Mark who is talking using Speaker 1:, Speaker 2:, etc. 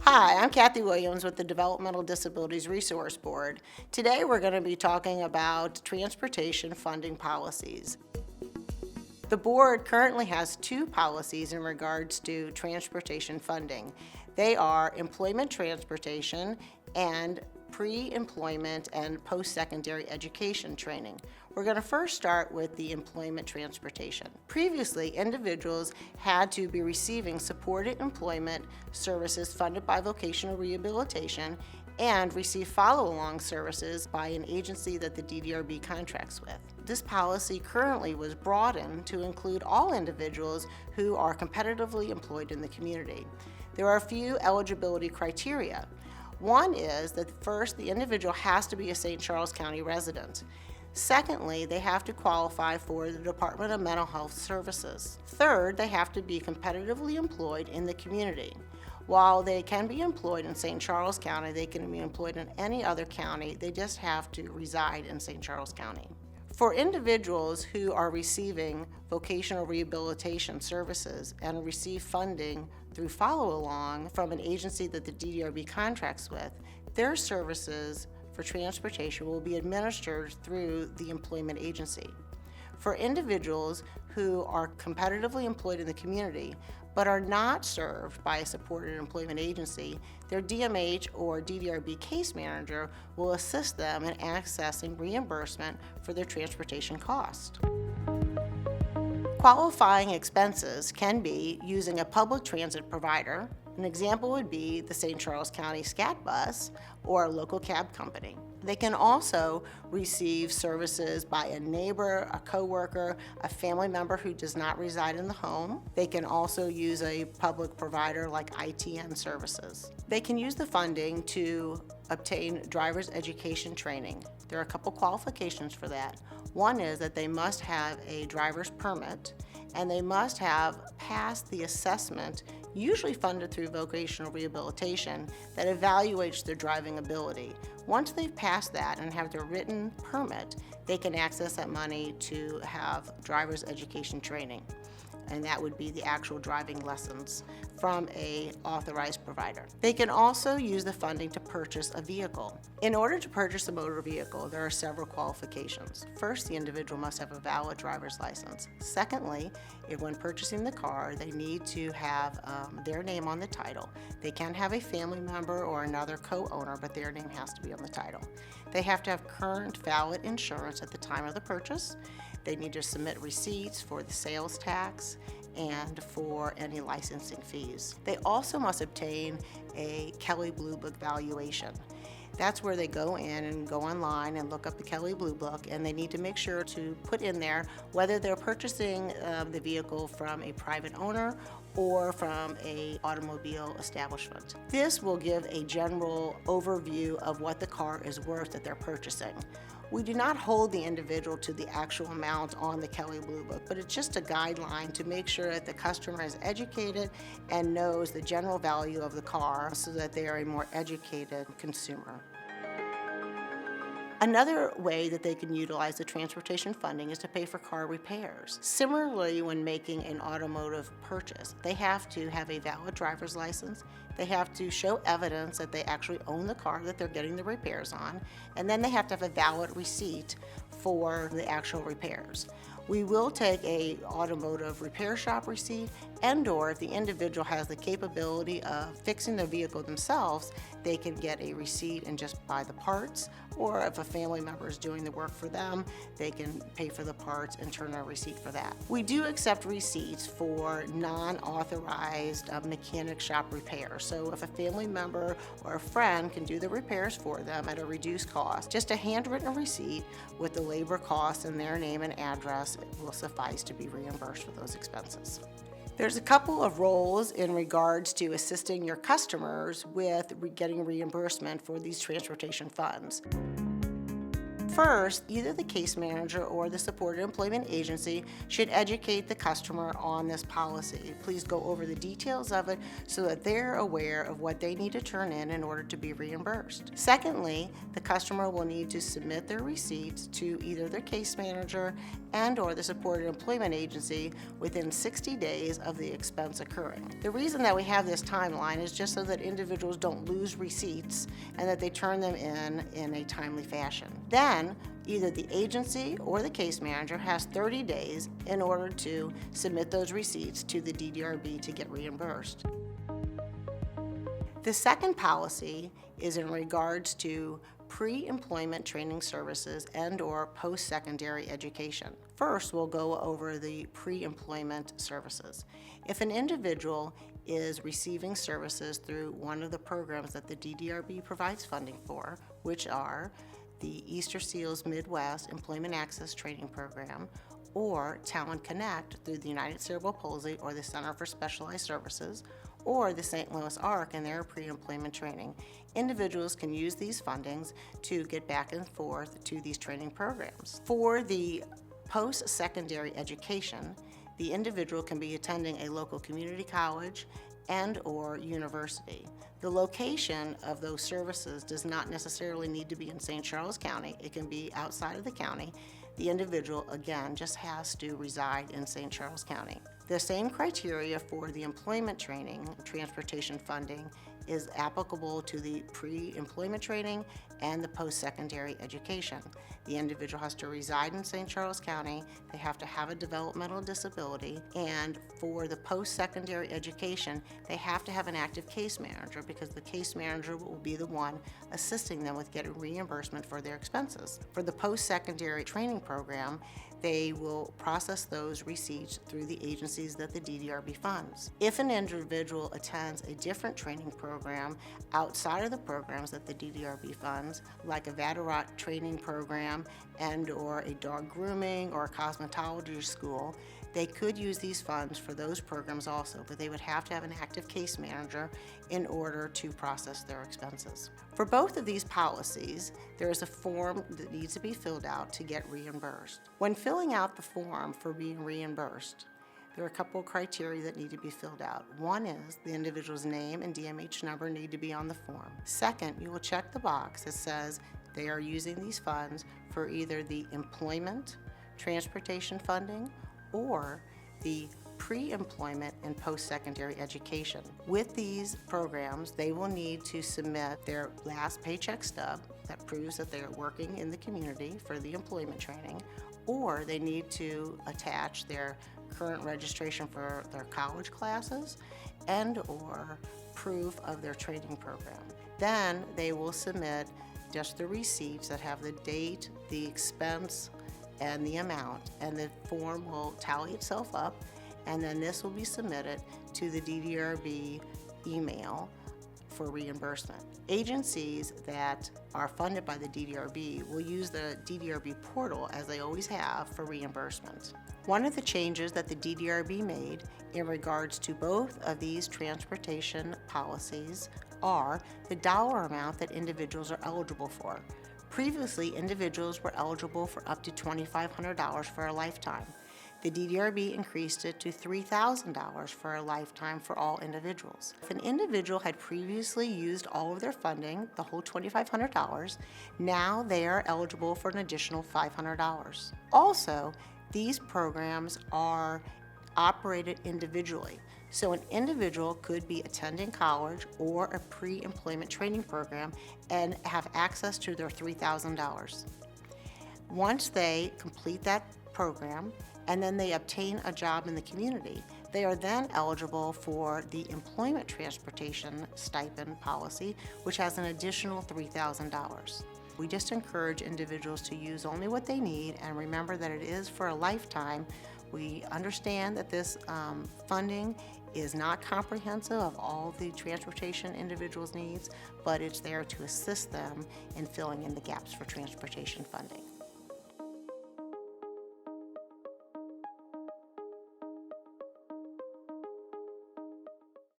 Speaker 1: Hi, I'm Kathy Williams with the Developmental Disabilities Resource Board. Today we're going to be talking about transportation funding policies. The board currently has two policies in regards to transportation funding. They are employment transportation and pre-employment and post-secondary education training. We're going to first start with the employment transportation. Previously, individuals had to be receiving supported employment services funded by vocational rehabilitation and receive follow-along services by an agency that the DDRB contracts with. This policy currently was broadened to include all individuals who are competitively employed in the community. There are a few eligibility criteria. One is that first, the individual has to be a St. Charles County resident. Secondly, they have to qualify for the Department of Mental Health Services. Third, they have to be competitively employed in the community. While they can be employed in St. Charles County, they can be employed in any other county. They just have to reside in St. Charles County. For individuals who are receiving vocational rehabilitation services and receive funding through follow-along from an agency that the DDRB contracts with, their services for transportation will be administered through the employment agency. For individuals who are competitively employed in the community but are not served by a supported employment agency, their DMH or DDRB case manager will assist them in accessing reimbursement for their transportation cost. Qualifying expenses can be using a public transit provider. An example would be the St. Charles County SCAT bus or a local cab company. They can also receive services by a neighbor, a coworker, a family member who does not reside in the home. They can also use a public provider like ITN services. They can use the funding to obtain driver's education training. There are a couple qualifications for that. One is that they must have a driver's permit and they must have passed the assessment, usually funded through vocational rehabilitation, that evaluates their driving ability. Once they've passed that and have their written permit, they can access that money to have driver's education training. And that would be the actual driving lessons from an authorized provider. They can also use the funding to purchase a vehicle. In order to purchase a motor vehicle, there are several qualifications. First, the individual must have a valid driver's license. Secondly, when purchasing the car, they need to have their name on the title. They can have a family member or another co-owner, but their name has to be on the title. They have to have current valid insurance at the time of the purchase. They need to submit receipts for the sales tax and for any licensing fees. They also must obtain a Kelley Blue Book valuation. That's where they go in and go online and look up the Kelley Blue Book, and they need to make sure to put in there whether they're purchasing the vehicle from a private owner or from an automobile establishment. This will give a general overview of what the car is worth that they're purchasing. We do not hold the individual to the actual amount on the Kelley Blue Book, but it's just a guideline to make sure that the customer is educated and knows the general value of the car so that they are a more educated consumer. Another way that they can utilize the transportation funding is to pay for car repairs. Similarly, when making an automotive purchase, they have to have a valid driver's license, they have to show evidence that they actually own the car that they're getting the repairs on, and then they have to have a valid receipt for the actual repairs. We will take a automotive repair shop receipt, and/or if the individual has the capability of fixing the vehicle themselves, they can get a receipt and just buy the parts, or if a family member is doing the work for them, they can pay for the parts and turn a receipt for that. We do accept receipts for non-authorized mechanic shop repairs. So if a family member or a friend can do the repairs for them at a reduced cost, just a handwritten receipt with the labor costs and their name and address will suffice to be reimbursed for those expenses. There's a couple of roles in regards to assisting your customers with getting reimbursement for these transportation funds. First, either the case manager or the supported employment agency should educate the customer on this policy. Please go over the details of it so that they're aware of what they need to turn in order to be reimbursed. Secondly, the customer will need to submit their receipts to either their case manager and or the supported employment agency within 60 days of the expense occurring. The reason that we have this timeline is just so that individuals don't lose receipts and that they turn them in a timely fashion. Then, either the agency or the case manager has 30 days in order to submit those receipts to the DDRB to get reimbursed. The second policy is in regards to pre-employment training services and or post-secondary education. First, we'll go over the pre-employment services. If an individual is receiving services through one of the programs that the DDRB provides funding for, which are the Easter Seals Midwest Employment Access Training Program, or Talent Connect through the United Cerebral Palsy or the Center for Specialized Services, or the St. Louis ARC in their pre-employment training. Individuals can use these fundings to get back and forth to these training programs. For the post-secondary education, the individual can be attending a local community college and or university. The location of those services does not necessarily need to be in St. Charles County. It can be outside of the county. The individual, again, just has to reside in St. Charles County. The same criteria for the employment training, transportation funding, is applicable to the pre-employment training and the post-secondary education. The individual has to reside in St. Charles County, they have to have a developmental disability, and for the post-secondary education, they have to have an active case manager because the case manager will be the one assisting them with getting reimbursement for their expenses. For the post-secondary training program, they will process those receipts through the agencies that the DDRB funds. If an individual attends a different training program outside of the programs that the DDRB funds, like a Vaderot training program and or a dog grooming or a cosmetology school, they could use these funds for those programs also, but they would have to have an active case manager in order to process their expenses. For both of these policies, there is a form that needs to be filled out to get reimbursed. When filling out the form for being reimbursed, there are a couple of criteria that need to be filled out. One is the individual's name and DMH number need to be on the form. Second, you will check the box that says they are using these funds for either the employment, transportation funding, or the pre-employment and post-secondary education. With these programs, they will need to submit their last paycheck stub that proves that they are working in the community for the employment training, or they need to attach their current registration for their college classes and or proof of their training program. Then they will submit just the receipts that have the date, the expense, and the amount, and the form will tally itself up, and then this will be submitted to the DDRB email for reimbursement. Agencies that are funded by the DDRB will use the DDRB portal, as they always have, for reimbursement. One of the changes that the DDRB made in regards to both of these transportation policies are the dollar amount that individuals are eligible for. Previously, individuals were eligible for up to $2,500 for a lifetime. The DDRB increased it to $3,000 for a lifetime for all individuals. If an individual had previously used all of their funding, the whole $2,500, now they are eligible for an additional $500. Also, these programs are operated individually. So an individual could be attending college or a pre-employment training program and have access to their $3,000. Once they complete that program and then they obtain a job in the community, they are then eligible for the employment transportation stipend policy, which has an additional $3,000. We just encourage individuals to use only what they need and remember that it is for a lifetime. We understand that this funding is not comprehensive of all the transportation individuals' needs, but it's there to assist them in filling in the gaps for transportation funding.